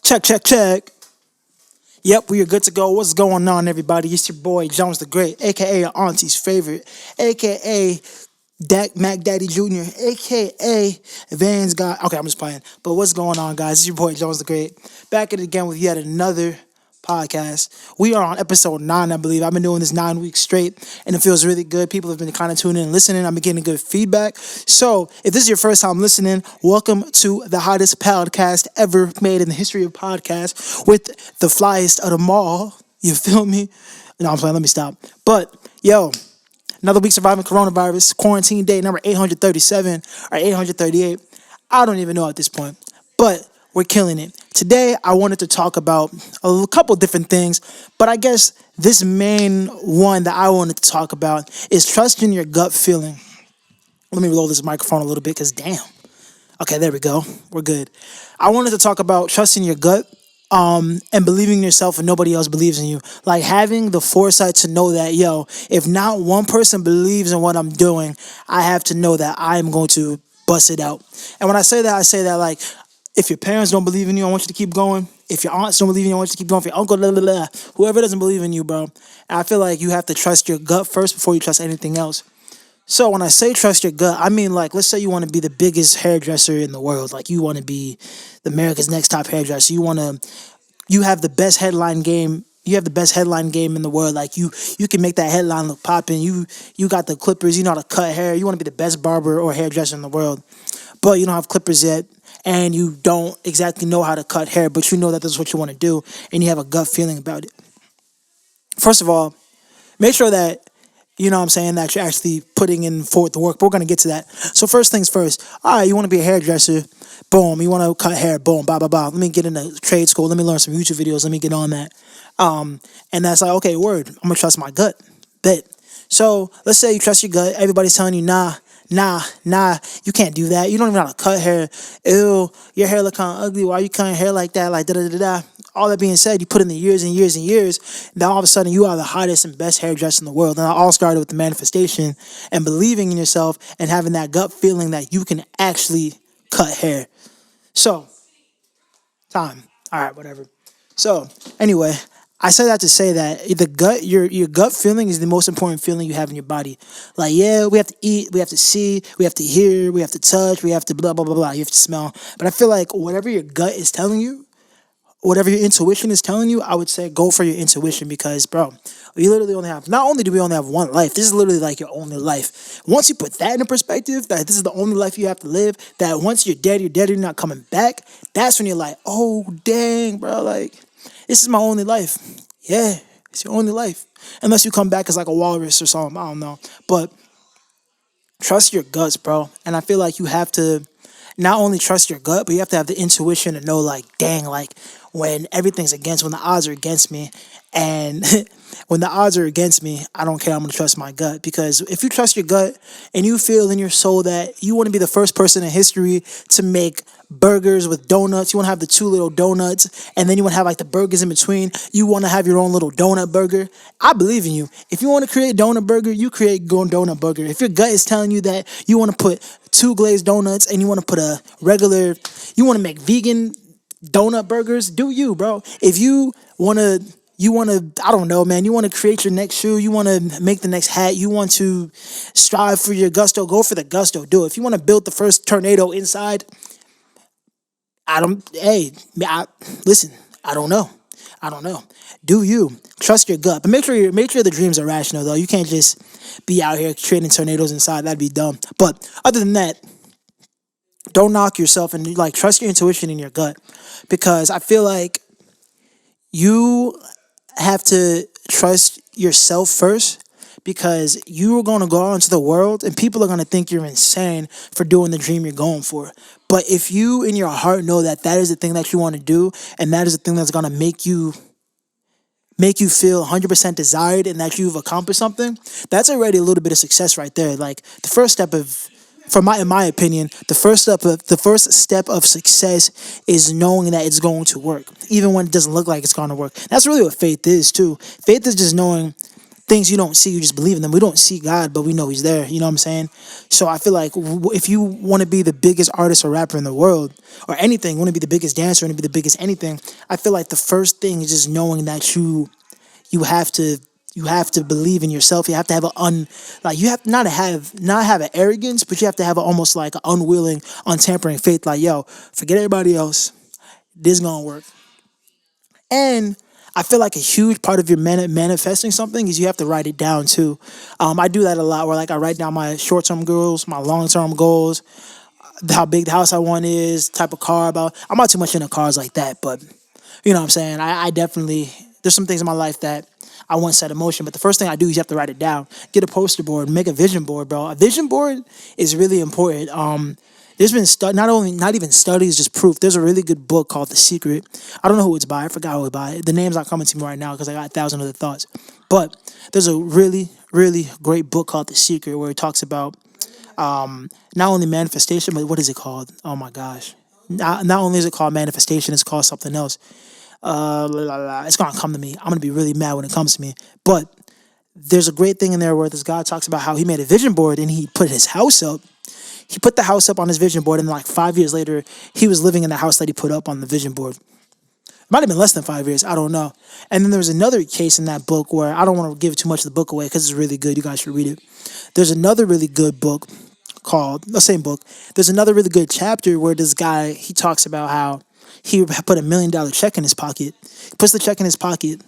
Check, check, check. Yep, we are good to go. What's going on, everybody? It's your boy, Jones the Great, a.k.a. your auntie's favorite, a.k.a. Mac Daddy Jr., a.k.a. Van's guy. Okay, I'm just playing. But what's going on, guys? It's your boy, Jones the Great, back at it again with yet another podcast. We are on episode 9, I believe. I've been doing this 9 weeks straight, and it feels really good. People have been kind of tuning in and listening. I've been getting good feedback. So, if this is your first time listening, welcome to the hottest podcast ever made in the history of podcasts with the flyest of them all. You feel me? No, I'm playing. Let me stop. But, yo, another week surviving coronavirus, quarantine day number 837 or 838. I don't even know at this point, but we're killing it. Today, I wanted to talk about a couple different things, but I guess this main one that I wanted to talk about is trusting your gut feeling. Let me roll this microphone a little bit because damn. Okay, there we go. We're good. I wanted to talk about trusting your gut and believing in yourself and nobody else believes in you. Like having the foresight to know that, yo, if not one person believes in what I'm doing, I have to know that I'm going to bust it out. And when I say that like, if your parents don't believe in you, I want you to keep going. If your aunts don't believe in you, I want you to keep going. If your uncle, whoever doesn't believe in you, bro. And I feel like you have to trust your gut first before you trust anything else. So when I say trust your gut, I mean, like, let's say you want to be the biggest hairdresser in the world. Like, you want to be America's next top hairdresser. You have the best headline game. You have the best headline game in the world. Like, you can make that headline look popping. You got the clippers. You know how to cut hair. You want to be the best barber or hairdresser in the world. But you don't have clippers yet. And you don't exactly know how to cut hair, but you know that this is what you want to do, and you have a gut feeling about it. First of all, make sure that, you know what I'm saying, that you're actually putting in forth the work. But we're going to get to that. So first things first. All right, you want to be a hairdresser. Boom. You want to cut hair. Boom. Blah, blah, blah. Let me get into trade school. Let me learn some YouTube videos. Let me get on that. And that's like, okay, word. I'm going to trust my gut. Bet. So let's say you trust your gut. Everybody's telling you, nah, you can't do that. You don't even know how to cut hair. Ew, your hair look kind of ugly. Why are you cutting hair like that? Like, da-da-da-da. All that being said, you put in the years and years and years. Now, all of a sudden, you are the hottest and best hairdresser in the world. And it all started with the manifestation and believing in yourself and having that gut feeling that you can actually cut hair. So, time. All right, whatever. So, anyway, I say that to say that the gut, your gut feeling is the most important feeling you have in your body. Like, yeah, we have to eat, we have to see, we have to hear, we have to touch, we have to blah, blah, blah, blah, you have to smell. But I feel like whatever your gut is telling you, whatever your intuition is telling you, I would say go for your intuition because, bro, we literally only have, not only do we only have one life, this is literally like your only life. Once you put that into perspective, that this is the only life you have to live, that once you're dead, you're not coming back, that's when you're like, oh, dang, bro, like, this is my only life. Yeah, it's your only life. Unless you come back as like a walrus or something. I don't know. But trust your guts, bro. And I feel like you have to not only trust your gut, but you have to have the intuition to know, like, dang, like, when the odds are against me, and when the odds are against me, I don't care, I'm going to trust my gut. Because if you trust your gut and you feel in your soul that you want to be the first person in history to make burgers with donuts, you want to have the 2 little donuts, and then you want to have like the burgers in between, you want to have your own little donut burger, I believe in you. If you want to create donut burger, you create donut burger. If your gut is telling you that you want to put 2 glazed donuts and you want to put you want to make vegan donut burgers, do you, bro. If you want to, I don't know, man, you want to create your next shoe, you want to make the next hat, you want to strive for your gusto, go for the gusto, do it. If you want to build the first tornado inside, listen, I don't know. Do you trust your gut? But make sure the dreams are rational, though. You can't just be out here creating tornadoes inside. That'd be dumb. But other than that, don't knock yourself and like trust your intuition in your gut, because I feel like you have to trust yourself first, because you are going to go out into the world and people are going to think you're insane for doing the dream you're going for. But if you in your heart know that that is the thing that you want to do, and that is the thing that's going to make you feel 100% desired and that you've accomplished something, that's already a little bit of success right there. Like the first step in my opinion, the first step of success is knowing that it's going to work, even when it doesn't look like it's going to work. That's really what faith is too. Faith is just knowing things you don't see, you just believe in them. We don't see God, but we know He's there. You know what I'm saying? So I feel like if you want to be the biggest artist or rapper in the world, or anything, want to be the biggest dancer, want to be the biggest anything, I feel like the first thing is just knowing that you have to believe in yourself. You have to have you have not have an arrogance, but you have to have almost like an unwilling, untampering faith. Like, yo, forget everybody else. This gonna work. And I feel like a huge part of your manifesting something is you have to write it down too. I do that a lot, where like I write down my short-term goals, my long-term goals, how big the house I want is, type of car about. I'm not too much into cars like that, but you know what I'm saying? I definitely, there's some things in my life that I want set in motion, but the first thing I do is you have to write it down. Get a poster board, make a vision board, bro. A vision board is really important. There's been not even studies, just proof. There's a really good book called The Secret. I don't know who it's by. I forgot who it's by. The name's not coming to me right now because I got 1,000 other thoughts. But there's a really, really great book called The Secret where it talks about not only manifestation, but what is it called? Oh my gosh. Not only is it called manifestation, it's called something else. It's gonna come to me. I'm gonna be really mad when it comes to me. But there's a great thing in there where this guy talks about how he made a vision board and he put his house up. He put the house up on his vision board, and like 5 years later, he was living in the house that he put up on the vision board. It might have been less than 5 years. I don't know. And then there was another case in that book where I don't want to give too much of the book away because it's really good. You guys should read it. There's another really good book called the same book. There's another really good chapter where this guy, he talks about how he put $1 million check in his pocket. He puts the check in his pocket,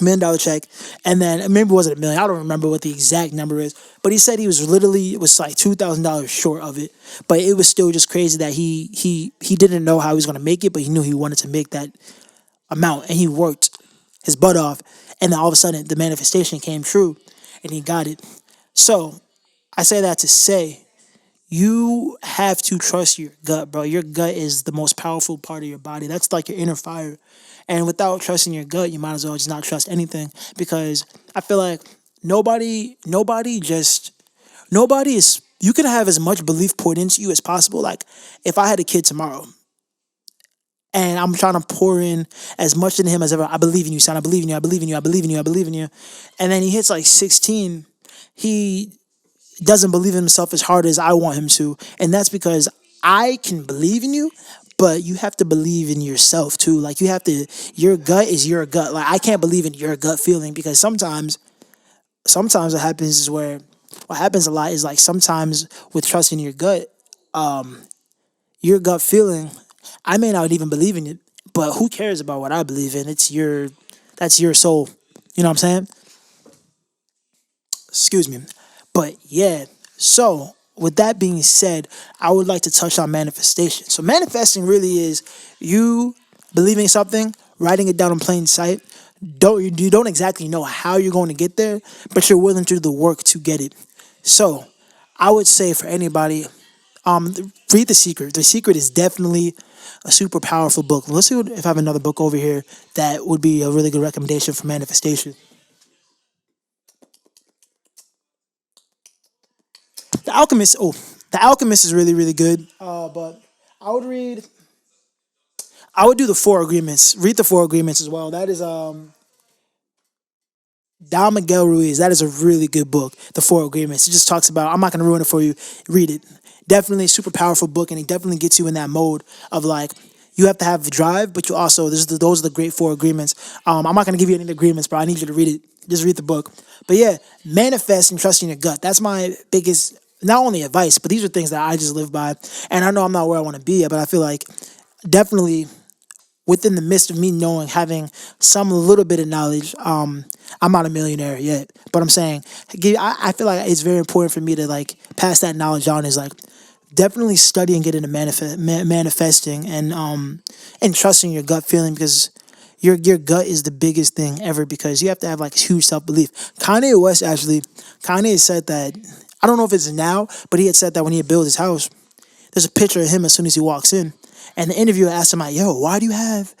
$1 million check, and then maybe it wasn't a million. I don't remember what the exact number is, but he said he was literally, it was like $2,000 short of it. But it was still just crazy that he didn't know how he was gonna make it, but he knew he wanted to make that amount, and he worked his butt off. And then all of a sudden, the manifestation came true, and he got it. So I say that to say, you have to trust your gut, bro. Your gut is the most powerful part of your body. That's like your inner fire. And without trusting your gut, you might as well just not trust anything. Because I feel like nobody is, you can have as much belief poured into you as possible. Like if I had a kid tomorrow and I'm trying to pour in as much into him as ever, I believe in you, son. I believe in you. I believe in you. I believe in you. I believe in you. And then he hits like 16. He doesn't believe in himself as hard as I want him to. And that's because I can believe in you, but you have to believe in yourself too. Like you have to, your gut is your gut. Like I can't believe in your gut feeling because sometimes what happens is what happens a lot is like sometimes with trusting your gut feeling, I may not even believe in it, but who cares about what I believe in? That's your soul. You know what I'm saying? Excuse me. But yeah, so with that being said, I would like to touch on manifestation. So manifesting really is you believing something, writing it down in plain sight. You don't exactly know how you're going to get there, but you're willing to do the work to get it. So I would say for anybody, read The Secret. The Secret is definitely a super powerful book. Let's see if I have another book over here that would be a really good recommendation for manifestation. The Alchemist. Oh, The Alchemist is really, really good. But I would read. I would do the Four Agreements. Read the Four Agreements as well. That is Don Miguel Ruiz. That is a really good book. The Four Agreements. It just talks about. I'm not going to ruin it for you. Read it. Definitely a super powerful book, and it definitely gets you in that mode of like you have to have the drive, but you also those are the great Four Agreements. I'm not going to give you any agreements, but I need you to read it. Just read the book. But yeah, manifest and trusting your gut. That's my biggest. Not only advice, but these are things that I just live by. And I know I'm not where I want to be at, but I feel like definitely within the midst of me knowing, having some little bit of knowledge, I'm not a millionaire yet. But I'm saying, I feel like it's very important for me to like pass that knowledge on is like definitely study and get into manifesting and trusting your gut feeling because your gut is the biggest thing ever because you have to have like huge self-belief. Kanye said that, I don't know if it's now, but he had said that when he had built his house, there's a picture of him as soon as he walks in. And the interviewer asked him, like, yo, why do you have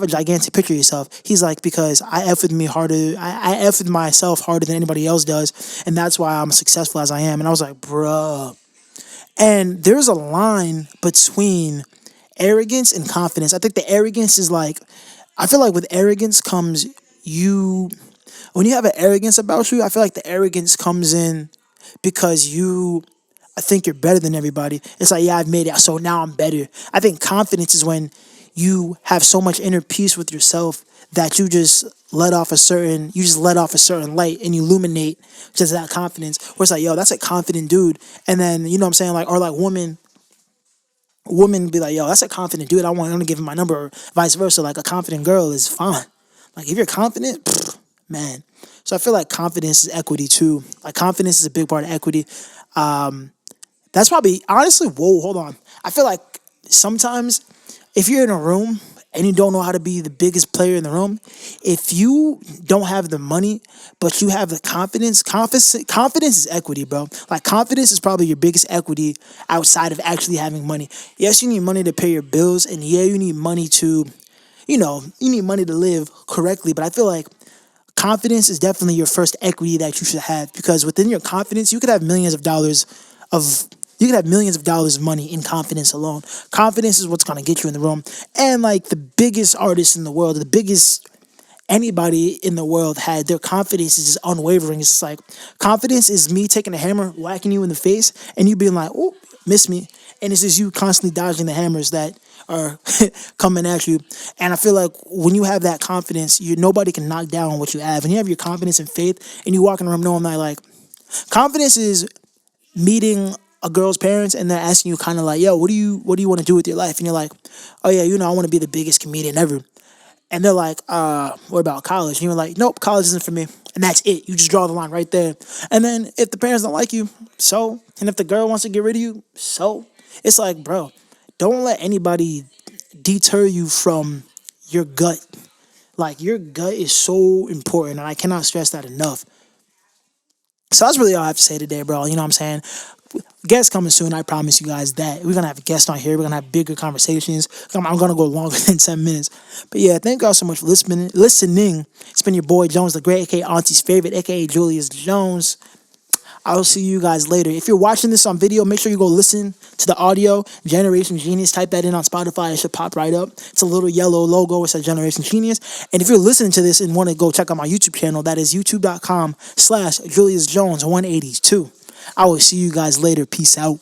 a gigantic picture of yourself? He's like, because I F with myself harder than anybody else does. And that's why I'm as successful as I am. And I was like, bruh. And there's a line between arrogance and confidence. I think the arrogance is like, I feel like with arrogance comes you when you have an arrogance about you, I feel like the arrogance comes in because you think you're better than everybody. It's like, yeah, I've made it, so now I'm better. I think confidence is when you have so much inner peace with yourself that you just let off a certain light and you illuminate just that confidence. Where it's like, yo, that's a confident dude. And then, you know what I'm saying? Like, or like woman be like, yo, that's a confident dude. I want him to give him my number, or vice versa. Like a confident girl is fine. Like if you're confident, man. So I feel like confidence is equity too. Like confidence is a big part of equity. That's probably honestly, whoa, hold on. I feel like sometimes if you're in a room and you don't know how to be the biggest player in the room, if you don't have the money, but you have the confidence is equity, bro. Like confidence is probably your biggest equity outside of actually having money. Yes, you need money to pay your bills, and yeah, you need money to, you need money to live correctly, but I feel like confidence is definitely your first equity that you should have, because within your confidence, you could have millions of dollars of money in confidence alone. Confidence is what's going to get you in the room. And like the biggest artists in the world, the biggest anybody in the world had, their confidence is just unwavering. It's just like, confidence is me taking a hammer, whacking you in the face, and you being like, oh, miss me. And it's just you constantly dodging the hammers that are coming at you. And I feel like when you have that confidence, nobody can knock down what you have. And you have your confidence and faith, and you walk in the room knowing that, like, confidence is meeting a girl's parents and they're asking you kind of like, yo, what do you want to do with your life? And you're like, oh yeah, I want to be the biggest comedian ever. And they're like, what about college? And you're like, nope, college isn't for me. And that's it. You just draw the line right there. And then if the parents don't like you, so. And if the girl wants to get rid of you, so. It's like, bro, don't let anybody deter you from your gut. Like, your gut is so important, and I cannot stress that enough. So that's really all I have to say today, bro. You know what I'm saying? Guests coming soon, I promise you guys that. We're going to have a guest on here. We're going to have bigger conversations. I'm going to go longer than 10 minutes. But yeah, thank y'all so much for listening. It's been your boy, Jones the Great, a.k.a. Auntie's favorite, a.k.a. Julius Jones. I'll see you guys later. If you're watching this on video, make sure you go listen to the audio, Generation Genius. Type that in on Spotify. It should pop right up. It's a little yellow logo. It says Generation Genius. And if you're listening to this and want to go check out my YouTube channel, that is youtube.com/JuliusJones182. I will see you guys later. Peace out.